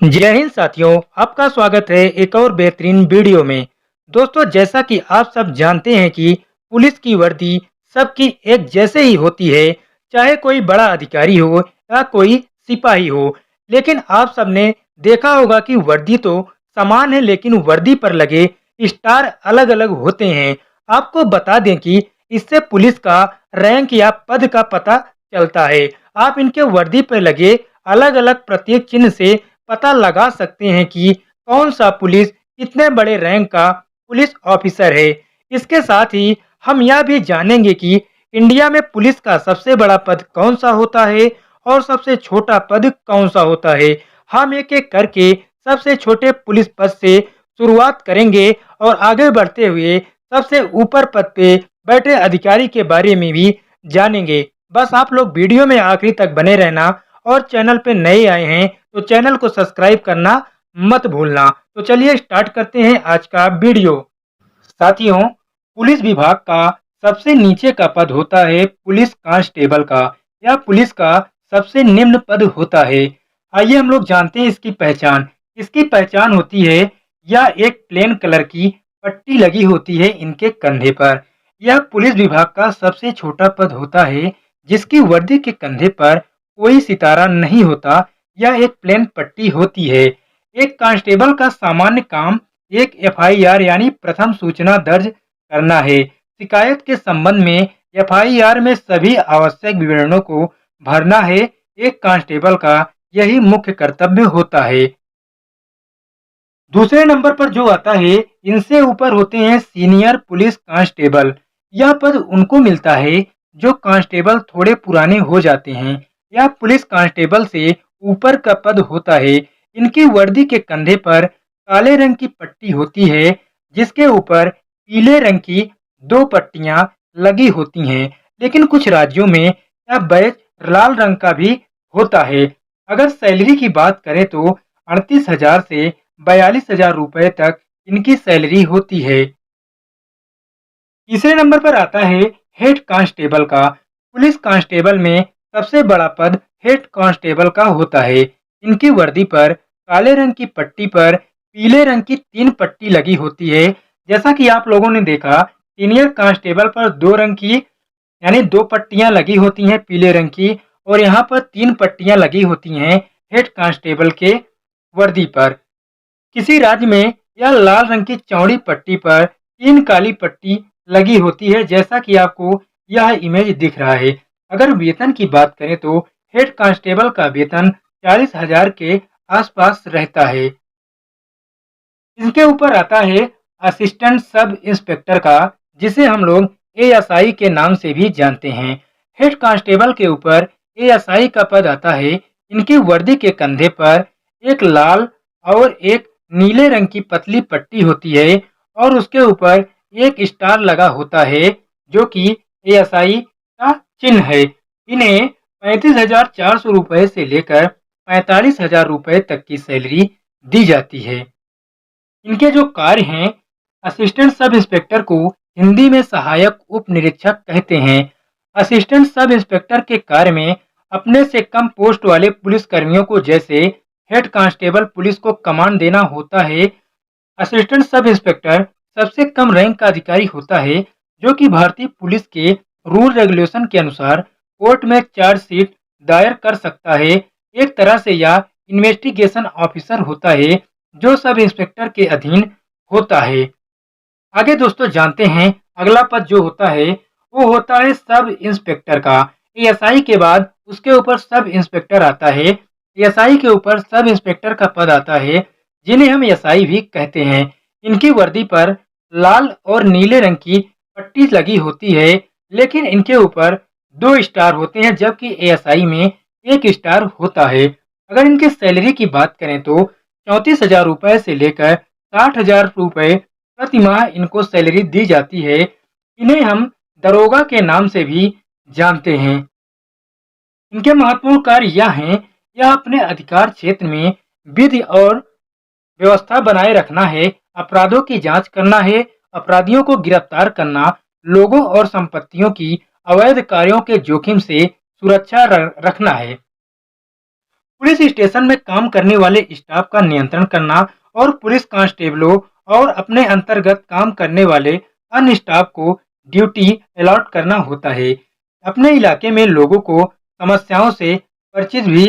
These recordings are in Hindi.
जय हिंद साथियों, आपका स्वागत है एक और बेहतरीन वीडियो में। दोस्तों, जैसा कि आप सब जानते हैं कि पुलिस की वर्दी सबकी एक जैसे ही होती है, चाहे कोई बड़ा अधिकारी हो या कोई सिपाही हो। लेकिन आप सबने देखा होगा कि वर्दी तो समान है, लेकिन वर्दी पर लगे स्टार अलग-अलग होते हैं। आपको बता दें कि इससे पुलिस का रैंक या पद का पता चलता है। आप इनके वर्दी पर लगे अलग-अलग प्रतीक चिन्ह से पता लगा सकते हैं कि कौन सा पुलिस कितने बड़े रैंक का पुलिस ऑफिसर है। इसके साथ ही हम यह भी जानेंगे कि इंडिया में पुलिस का सबसे बड़ा पद कौन सा होता है और सबसे छोटा पद कौन सा होता है। हम एक एक करके सबसे छोटे पुलिस पद से शुरुआत करेंगे और आगे बढ़ते हुए सबसे ऊपर पद पे बैठे अधिकारी के बारे में भी जानेंगे। बस आप लोग वीडियो में आखिरी तक बने रहना और चैनल पे नए आए हैं तो चैनल को सब्सक्राइब करना मत भूलना। तो चलिए स्टार्ट करते हैं आज का वीडियो। साथियों, पुलिस विभाग का सबसे नीचे का पद होता है पुलिस कांस्टेबल का। यह पुलिस का सबसे निम्न पद होता है। आइए हम लोग जानते हैं इसकी पहचान। इसकी पहचान होती है, यह एक प्लेन कलर की पट्टी लगी होती है इनके कंधे पर। यह पुलिस विभाग का सबसे छोटा पद होता है जिसकी वर्दी के कंधे पर कोई सितारा नहीं होता। यह एक प्लेन पट्टी होती है। एक कांस्टेबल का सामान्य काम एक एफआईआर यानी प्रथम सूचना दर्ज करना है। शिकायत के संबंध में एफआईआर में सभी आवश्यक विवरणों को भरना है। एक कांस्टेबल का यही मुख्य कर्तव्य होता है। दूसरे नंबर पर जो आता है, इनसे ऊपर होते हैं सीनियर पुलिस कांस्टेबल। यह पद उनको मिलता है जो कांस्टेबल थोड़े पुराने हो जाते हैं। यह पुलिस कांस्टेबल से ऊपर का पद होता है। इनकी वर्दी के कंधे पर काले रंग की पट्टी होती है जिसके ऊपर पीले रंग की दो पट्टियां लगी होती हैं। लेकिन कुछ राज्यों में यह बैज लाल रंग का भी होता है। अगर सैलरी की बात करें तो 38,000 से 42,000 रुपए तक इनकी सैलरी होती है। तीसरे नंबर पर आता है हेड कांस्टेबल का। पुलिस कांस्टेबल में सबसे बड़ा पद हेड कांस्टेबल का होता है। इनकी वर्दी पर काले रंग की पट्टी पर पीले रंग की 3 पट्टी लगी होती है। जैसा कि आप लोगों ने देखा, सीनियर कांस्टेबल पर 2 रंग की यानी 2 पट्टियां लगी होती हैं पीले रंग की, और यहाँ पर 3 पट्टियां लगी होती हैं हेड कांस्टेबल के वर्दी पर। किसी राज्य में यह लाल रंग की चौड़ी पट्टी पर 3 काली पट्टी लगी होती है, जैसा कि आपको यह इमेज दिख रहा है। अगर वेतन की बात करें तो हेड कांस्टेबल का वेतन 40,000 के आसपास रहता है। इसके ऊपर आता है असिस्टेंट सब इंस्पेक्टर का, जिसे हम लोग एएसआई के नाम से भी जानते हैं। हेड कांस्टेबल के ऊपर एएसआई का पद आता है। इनकी वर्दी के कंधे पर एक लाल और एक नीले रंग की पतली पट्टी होती है और उसके ऊपर एक स्टार लगा होता है जो कि एएसआई का चिन्ह है। इन्हें 35,400 रुपए से लेकर 45,000 रुपए तक की सैलरी दी जाती है। इनके जो कार्य हैं, असिस्टेंट सब इंस्पेक्टर को हिंदी में सहायक उप निरीक्षक कहते हैं। असिस्टेंट सब इंस्पेक्टर के कार्य में अपने से कम पोस्ट वाले पुलिस कर्मियों को, जैसे हेड कांस्टेबल पुलिस को कमांड देना होता है। असिस्टेंट सब इंस्पेक्टर सबसे कम रैंक का अधिकारी होता है जो कि भारतीय पुलिस के रूल रेगुलेशन के अनुसार कोर्ट में चार्जशीट दायर कर सकता है। एक तरह से यह इन्वेस्टिगेशन ऑफिसर होता है जो सब इंस्पेक्टर के अधीन होता है। आगे दोस्तों जानते हैं अगला पद जो होता है वो होता है सब इंस्पेक्टर का। एएसआई के बाद उसके ऊपर सब इंस्पेक्टर आता है। एएसआई के ऊपर सब इंस्पेक्टर का पद आता है जिन्हें हम एएसआई भी कहते हैं। इनकी वर्दी पर लाल और नीले रंग की पट्टी लगी होती है, लेकिन इनके ऊपर 2 स्टार होते हैं जबकि एएसआई में 1 स्टार होता है। अगर इनके सैलरी की बात करें तो 34,000 रुपए से लेकर 60,000 रुपए प्रति माह इनको सैलरी दी जाती है। इन्हें हम दरोगा के नाम से भी जानते हैं। इनके महत्वपूर्ण कार्य यह हैं, यह अपने अधिकार क्षेत्र में विधि और व्यवस्था बनाए रखना है, अपराधों की जांच करना है, अपराधियों को गिरफ्तार करना, लोगों और संपत्तियों की अवैध कार्यों के जोखिम से सुरक्षा रखना है। पुलिस स्टेशन में काम करने वाले स्टाफ का नियंत्रण करना और पुलिस कांस्टेबलों और अपने अंतर्गत काम करने वाले अन्य स्टाफ को ड्यूटी अलॉट करना होता है। अपने इलाके में लोगों को समस्याओं से परिचित भी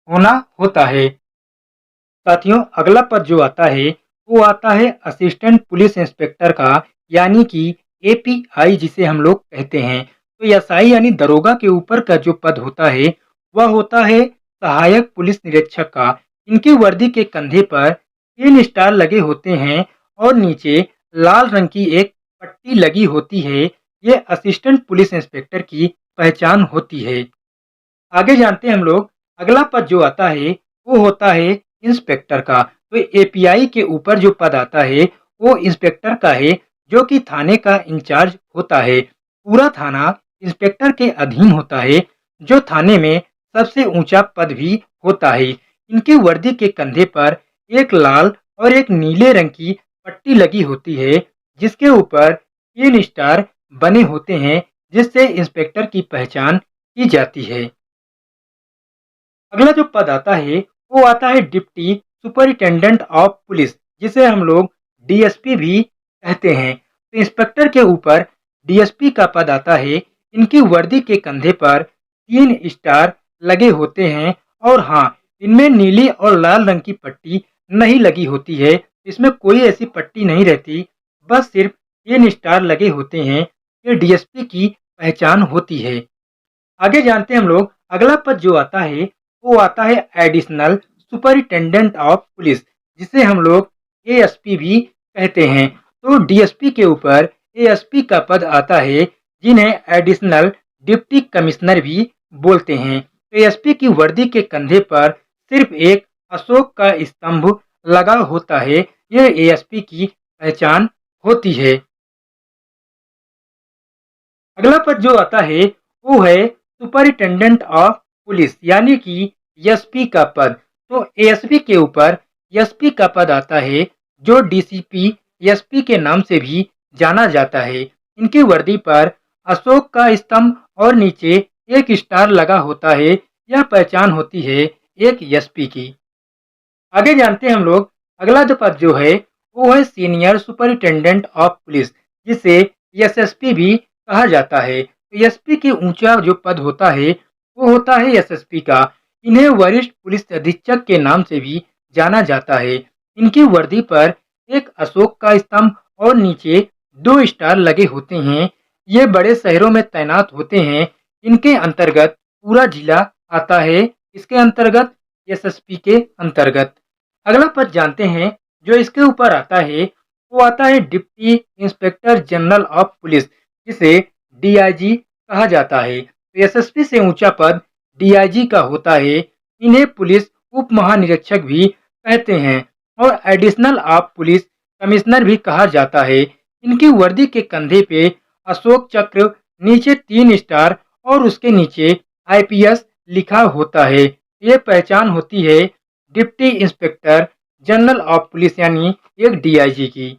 होना होता है। साथियों, अगला पद जो आता है वो आता है असिस्टेंट पुलिस इंस्पेक्टर का, यानी कि एपीआई जिसे हम लोग कहते हैं। तो एसआई यानी दरोगा के ऊपर का जो पद होता है वह होता है सहायक पुलिस निरीक्षक का। इनकी वर्दी के कंधे पर 3 स्टार लगे होते हैं और नीचे लाल रंग की एक पट्टी लगी होती है। ये असिस्टेंट पुलिस इंस्पेक्टर की पहचान होती है। आगे जानते हैं हम लोग, अगला पद जो आता है वो होता है इंस्पेक्टर का। तो एपीआई के ऊपर जो पद आता है वो इंस्पेक्टर का है, जो कि थाने का इंचार्ज होता है। पूरा थाना इंस्पेक्टर के अधीन होता है, जो थाने में सबसे ऊंचा पद भी होता है। इनकी वर्दी के कंधे पर एक लाल और एक नीले रंग की पट्टी लगी होती है, जिसके ऊपर 3 स्टार बने होते हैं, जिससे इंस्पेक्टर की पहचान की जाती है। अगला जो पद आता है वो आता है डिप्टी सुपरिटेंडेंट ऑफ पुलिस, जिसे हम लोग डीएसपी भी कहते हैं। तो इंस्पेक्टर के ऊपर डीएसपी का पद आता है। इनकी वर्दी के कंधे पर 3 स्टार लगे होते हैं और हाँ, इनमें नीली और लाल रंग की पट्टी नहीं लगी होती है। इसमें कोई ऐसी पट्टी नहीं रहती, बस सिर्फ 3 स्टार लगे होते हैं। ये डीएसपी की पहचान होती है। आगे जानते हैं हम लोग, अगला पद जो आता है वो आता है एडिशनल सुपरिटेंडेंट ऑफ पुलिस, जिसे हम लोग एएसपी भी कहते हैं। तो डीएसपी के ऊपर एएसपी का पद आता है, जिन्हें एडिशनल डिप्टी कमिश्नर भी बोलते हैं। तो एएसपी की वर्दी के कंधे पर सिर्फ एक अशोक का स्तंभ लगा होता है। यह एएसपी की पहचान होती है। अगला पद जो आता है वो है सुपरिटेंडेंट ऑफ पुलिस, यानी कि एसपी का पद। तो एसपी के ऊपर एसपी का पद आता है, जो डीसीपी एसपी के नाम से भी जाना जाता है। इनकी वर्दी पर अशोक का स्तंभ और नीचे 1 स्टार लगा होता है। यह पहचान होती है एक एसपी की। आगे जानते हैं हम लोग, अगला जो पद जो है वो है सीनियर सुपरिटेंडेंट ऑफ पुलिस, जिसे एसएसपी भी कहा जाता है। तो एसपी के ऊंचा जो पद होता है वो होता है एसएसपी का। इन्हें वरिष्ठ पुलिस अधीक्षक के नाम से भी जाना जाता है। इनकी वर्दी पर एक अशोक का स्तंभ और नीचे 2 स्टार लगे होते हैं। ये बड़े शहरों में तैनात होते हैं। इनके अंतर्गत पूरा जिला आता है। इसके अंतर्गत एसएसपी के अंतर्गत। अगला पद जानते हैं जो इसके ऊपर आता है वो आता है deputy inspector general of police, जिसे डीआईजी कहा जाता है। तो एसएसपी से ऊंचा पद डीआईजी का होता है। इन्हें पुलिस उप महानिरीक्षक भी कहते हैं और एडिशनल ऑफ पुलिस कमिश्नर भी कहा जाता है। इनकी वर्दी के कंधे पे अशोक चक्र, नीचे 3 स्टार और उसके नीचे आईपीएस लिखा होता है। ये पहचान होती है deputy inspector general of police, यानी एक डीआईजी की।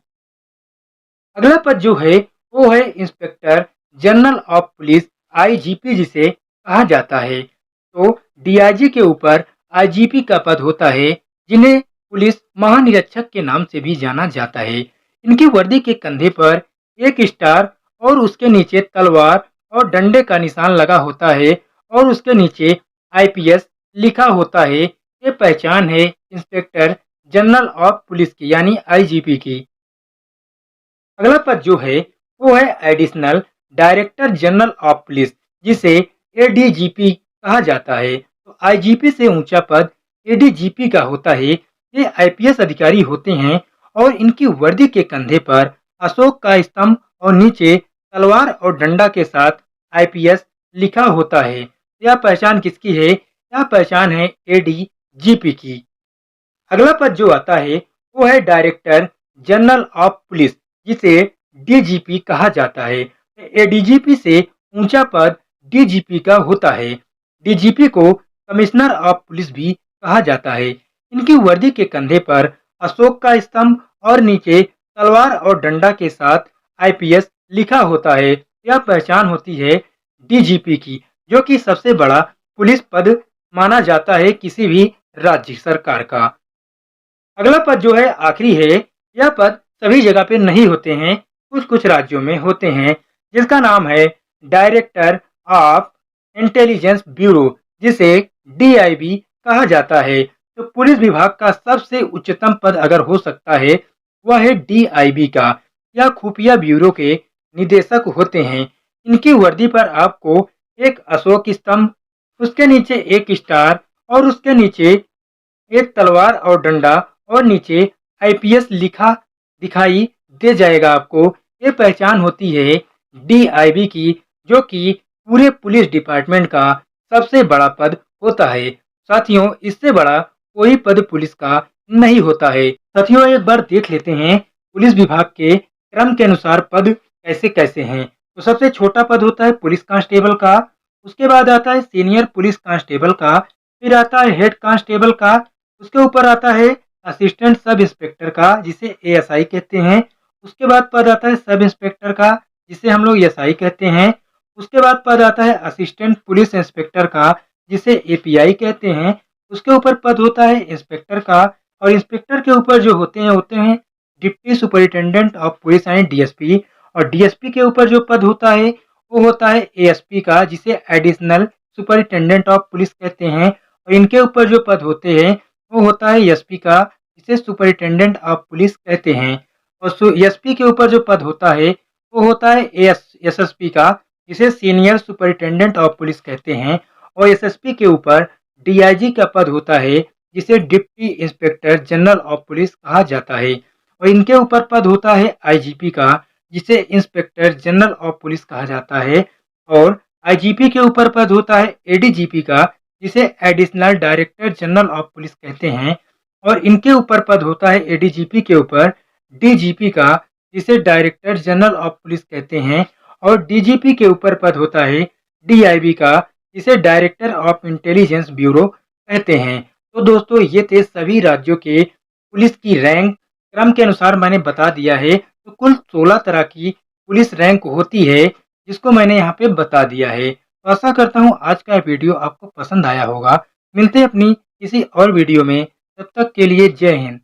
अगला पद जो है वो है inspector general of police, IGP जिसे कहा जाता है। तो डीआईजी के ऊपर आईजीपी का पद होता है, जिन्हें पुलिस महानिरीक्षक के नाम से भी जाना जाता है। इनकी वर्दी के कंधे पर 1 स्टार और उसके नीचे तलवार और डंडे का निशान लगा होता है और उसके नीचे आईपीएस लिखा होता है। ये पहचान है इंस्पेक्टर जनरल ऑफ पुलिस की, यानी आईजीपी की। अगला पद जो है वो है additional director general of police, जिसे एडीजीपी कहा जाता है। तो आईजीपी से ऊंचा पद एडीजीपी का होता है। ये आईपीएस अधिकारी होते हैं और इनकी वर्दी के कंधे पर अशोक का स्तंभ और नीचे तलवार और डंडा के साथ आईपीएस लिखा होता है। यह पहचान किसकी है? यह पहचान है एडीजीपी की। अगला पद जो आता है वो है डायरेक्टर जनरल ऑफ पुलिस, जिसे डीजीपी कहा जाता है। एडीजीपी से ऊंचा पद डीजीपी का होता है। डीजीपी को कमिश्नर ऑफ पुलिस भी कहा जाता है। इनकी वर्दी के कंधे पर अशोक का स्तंभ और नीचे तलवार और डंडा के साथ आईपीएस लिखा होता है। यह पहचान होती है डीजीपी की, जो कि सबसे बड़ा पुलिस पद माना जाता है किसी भी राज्य सरकार का। अगला पद जो है आखिरी है, यह पद सभी जगह पे नहीं होते हैं, कुछ कुछ राज्यों में होते हैं, जिसका नाम है डायरेक्टर ऑफ इंटेलिजेंस ब्यूरो, जिसे डीआईबी कहा जाता है। तो पुलिस विभाग का सबसे उच्चतम पद अगर हो सकता है, वह है डीआईबी का। यह खुफिया ब्यूरो के निदेशक होते हैं। इनकी वर्दी पर आपको एक अशोक स्तंभ, उसके नीचे एक स्टार और उसके नीचे एक तलवार और डंडा और नीचे आईपीएस लिखा दिखाई दे जाएगा आपको। ये पहचान होती है डीआईबी की, जो कि पूरे पुलिस डिपार्टमेंट का सबसे बड़ा पद होता है। साथियों, इससे बड़ा कोई पद पुलिस का नहीं होता है। साथियों, एक बार देख लेते हैं पुलिस विभाग के क्रम के अनुसार पद कैसे कैसे हैं। तो सबसे छोटा पद होता है पुलिस कांस्टेबल का, उसके बाद आता है सीनियर पुलिस कांस्टेबल का, फिर आता है हेड कांस्टेबल का, उसके ऊपर आता है असिस्टेंट सब इंस्पेक्टर का, जिसे एएसआई कहते हैं। उसके बाद पद आता है सब इंस्पेक्टर का, जिसे हम लोग एसआई कहते हैं। उसके बाद पद आता है असिस्टेंट पुलिस इंस्पेक्टर का, जिसे एपीआई कहते हैं। उसके ऊपर पद होता है इंस्पेक्टर का, और इंस्पेक्टर के ऊपर जो होते हैं deputy superintendent of police and DSP, और डीएसपी के ऊपर जो पद होता है वो होता है एएसपी का, जिसे एडिशनल सुपरिटेंडेंट ऑफ पुलिस कहते हैं। और इनके ऊपर जो पद होते हैं वो होता है एसपी का, जिसे सुपरिटेंडेंट ऑफ पुलिस कहते हैं। और एसपी के ऊपर जो पद होता है वो होता है एसएसपी का, जिसे सीनियर सुपरिटेंडेंट ऑफ पुलिस कहते हैं। और एसएसपी के ऊपर डीआईजी का पद होता है, जिसे deputy inspector general of police कहा जाता है। और इनके ऊपर पद होता है आईजीपी का, जिसे इंस्पेक्टर जनरल ऑफ पुलिस कहा जाता है। और आईजीपी के ऊपर पद होता है एडीजीपी का, जिसे additional director general of police कहते हैं। और इनके ऊपर पद होता है एडीजीपी के ऊपर डीजीपी का, जिसे डायरेक्टर जनरल ऑफ पुलिस कहते हैं। और डीजीपी के ऊपर पद होता है डीआईबी का, जिसे डायरेक्टर ऑफ इंटेलिजेंस ब्यूरो कहते हैं। तो दोस्तों, ये थे सभी राज्यों के पुलिस की रैंक, क्रम के अनुसार मैंने बता दिया है। तो कुल 16 तरह की पुलिस रैंक होती है, जिसको मैंने यहाँ पे बता दिया है। तो आशा करता हूँ आज का वीडियो आपको पसंद आया होगा। मिलते हैं अपनी किसी और वीडियो में, तब तक के लिए जय हिंद।